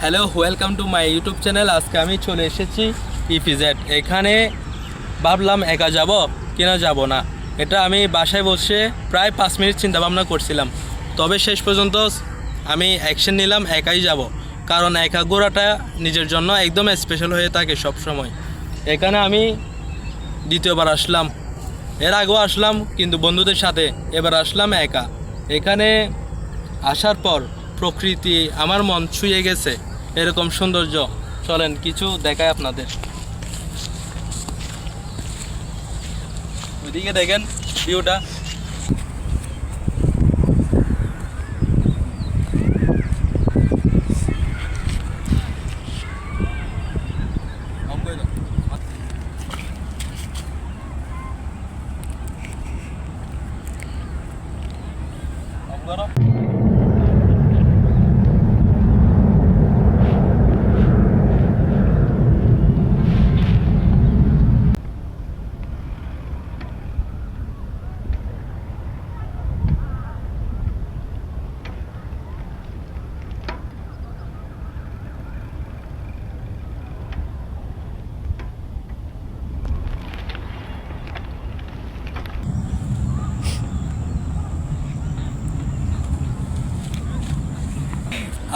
Hello, welcome to my YouTube channel. আজকে আমি চলে এসেছি ইপিজেড। এখানে ভাবলাম একা যাব কিনা যাব না, এটা আমি বাসায় বসে প্রায় 5 মিনিট চিন্তা ভাবনা করছিলাম। তবে শেষ পর্যন্ত আমি অ্যাকশন নিলাম, একাই যাব। কারণ একা ঘোরাটা নিজের জন্য একদম স্পেশাল হয়ে থাকে সব সময়। এখানে আমি দ্বিতীয়বার আসলাম, এর আগেও আসলাম কিন্তু বন্ধুদের সাথে, এবার আসলাম একা। এখানে আসার পর প্রকৃতি আমার মন ছুঁয়ে গেছে, এরকম সৌন্দর্য। চলেন কিছু দেখায় আপনাদের। ওইদিকে দেখেন ভিউটা।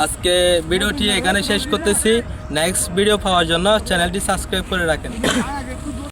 আজকে ভিডিওটি এখানে শেষ করতেছি। নেক্সট ভিডিও পাওয়ার জন্য চ্যানেলটি সাবস্ক্রাইব করে রাখেন।